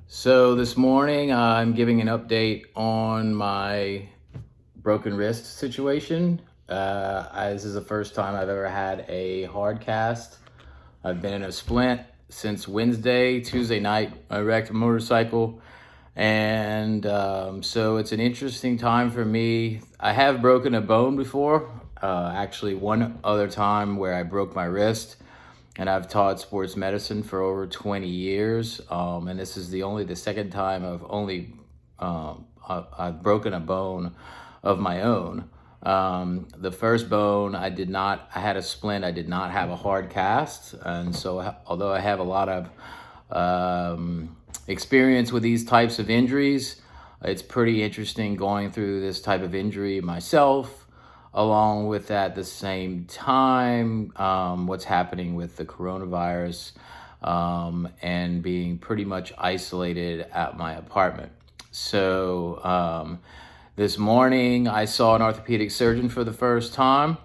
So this morning, I'm giving an update on my broken wrist situation. This is the first time I've ever had a hard cast. I've been in a splint since Wednesday. Tuesday night, I wrecked a motorcycle. And so it's an interesting time for me. I have broken a bone before, actually one other time where I broke my wrist. And I've taught sports medicine for over 20 years. And this is the second time I've broken a bone of my own. The first bone I had a splint, I did not have a hard cast. And so although I have a lot of experience with these types of injuries, it's pretty interesting going through this type of injury myself. Along with at the same time, what's happening with the coronavirus and being pretty much isolated at my apartment. So this morning I saw an orthopedic surgeon for the first time.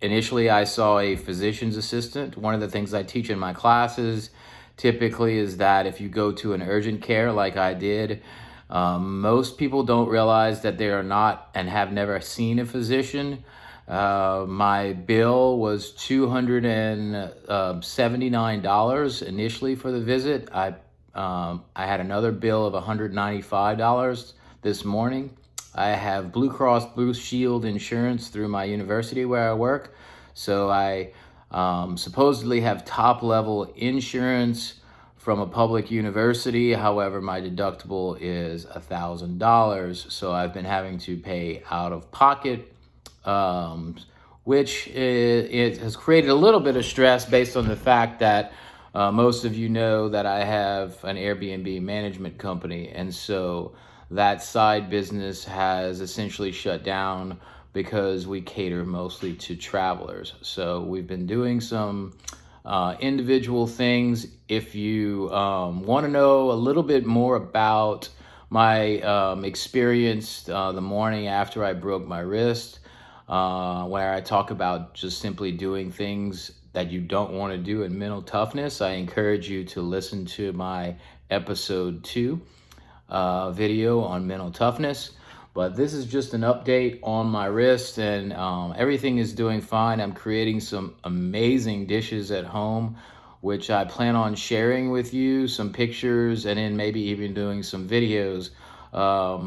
Initially I saw a physician's assistant. One of the things I teach in my classes typically is that if you go to an urgent care like I did, most people don't realize that they are not and have never seen a physician. My bill was $279 initially for the visit. I had another bill of $195 this morning. I have Blue Cross Blue Shield insurance through my university where I work. So I supposedly have top level insurance from a public university. However, my deductible is $1,000. So I've been having to pay out of pocket, which it has created a little bit of stress based on the fact that most of you know that I have an Airbnb management company. And so that side business has essentially shut down because we cater mostly to travelers. So we've been doing some individual things. If you want to know a little bit more about my experience the morning after I broke my wrist, where I talk about just simply doing things that you don't want to do in mental toughness, I encourage you to listen to my episode 2 video on mental toughness. But this is just an update on my wrist, and everything is doing fine. I'm creating some amazing dishes at home, which I plan on sharing with you, some pictures, and then maybe even doing some videos.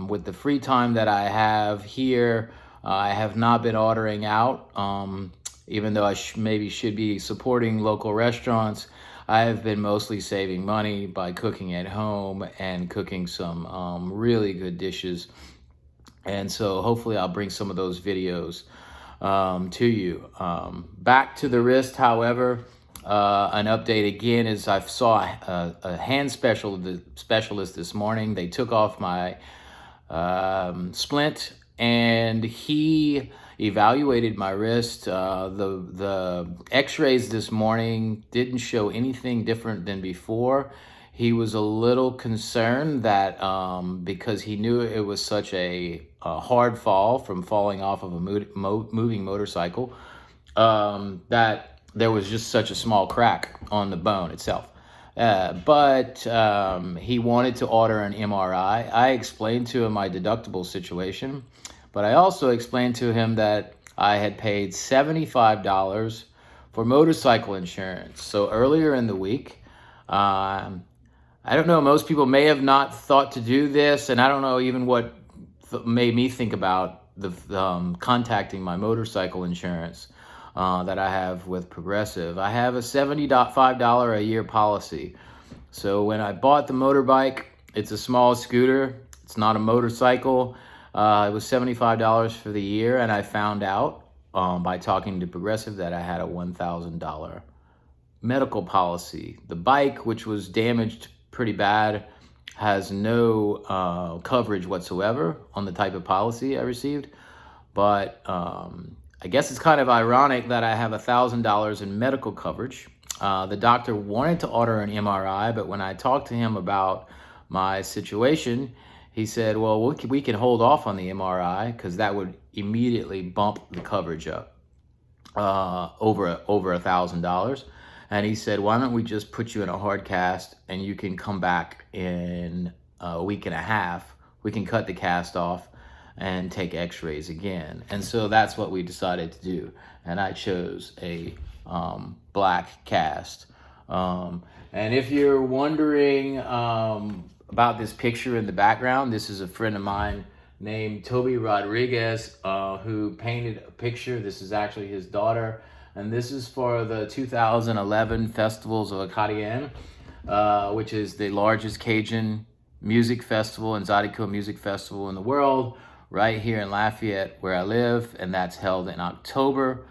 With the free time that I have here, I have not been ordering out, even though I maybe should be supporting local restaurants. I have been mostly saving money by cooking at home and cooking some really good dishes. And so hopefully I'll bring some of those videos to you. Back to the wrist, however, an update again is I saw a hand specialist this morning. They took off my splint and he evaluated my wrist. The x-rays this morning didn't show anything different than before. He was a little concerned that because he knew it was such a hard fall from falling off of a moving motorcycle, that there was just such a small crack on the bone itself. But he wanted to order an MRI. I explained to him my deductible situation, but I also explained to him that I had paid $75 for motorcycle insurance. So earlier in the week, I don't know, most people may have not thought to do this, and I don't know even what made me think about the contacting my motorcycle insurance that I have with Progressive. I have a $75 a year policy. So when I bought the motorbike, it's a small scooter, it's not a motorcycle. It was $75 for the year, and I found out by talking to Progressive that I had a $1,000 medical policy. The bike, which was damaged pretty bad, has no coverage whatsoever on the type of policy I received. But I guess it's kind of ironic that I have $1,000 in medical coverage. The doctor wanted to order an MRI, but when I talked to him about my situation, he said, well, we can hold off on the MRI because that would immediately bump the coverage up over $1,000. And he said, why don't we just put you in a hard cast and you can come back in a week and a half. We can cut the cast off and take x-rays again. And so that's what we decided to do. And I chose a black cast. And if you're wondering about this picture in the background, this is a friend of mine named Toby Rodriguez who painted a picture. This is actually his daughter. And this is for the 2011 Festivals of Acadienne, which is the largest Cajun music festival and Zydeco music festival in the world, right here in Lafayette where I live, and that's held in October.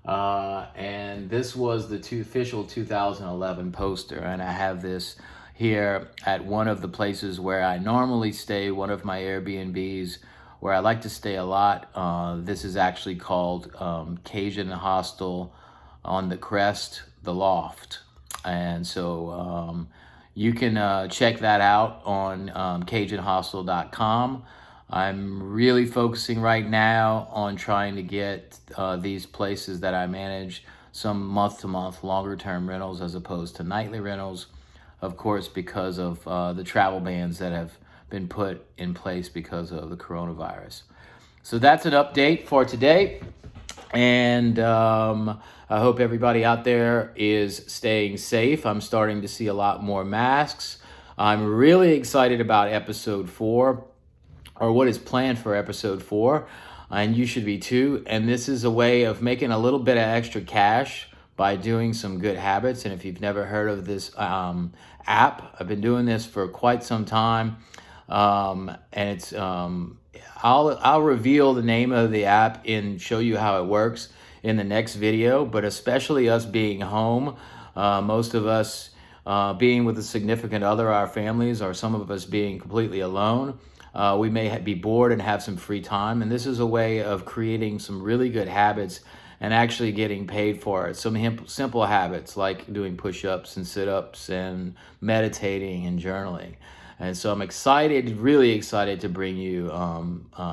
And this was the official 2011 poster, and I have this here at one of the places where I normally stay, one of my Airbnbs where I like to stay a lot. This is actually called Cajun Hostel on the Crest, the Loft. And so you can check that out on CajunHostel.com. I'm really focusing right now on trying to get these places that I manage some month-to-month longer-term rentals as opposed to nightly rentals, of course, because of the travel bans that have been put in place because of the coronavirus. So that's an update for today. And I hope everybody out there is staying safe. I'm starting to see a lot more masks. I'm really excited about episode 4, or what is planned for episode 4, and you should be too. And this is a way of making a little bit of extra cash by doing some good habits. And if you've never heard of this app, I've been doing this for quite some time. And it's I'll reveal the name of the app and show you how it works in the next video. But especially us being home, most of us being with a significant other, our families, or some of us being completely alone, we may be bored and have some free time. And this is a way of creating some really good habits and actually getting paid for it. Some simple habits like doing push-ups and sit-ups and meditating and journaling. And so I'm excited, really excited to bring you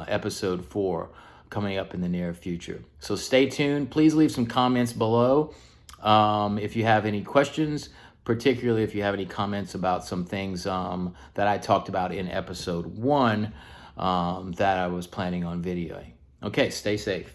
episode 4 coming up in the near future. So stay tuned. Please leave some comments below if you have any questions, particularly if you have any comments about some things that I talked about in episode 1 that I was planning on videoing. Okay, stay safe.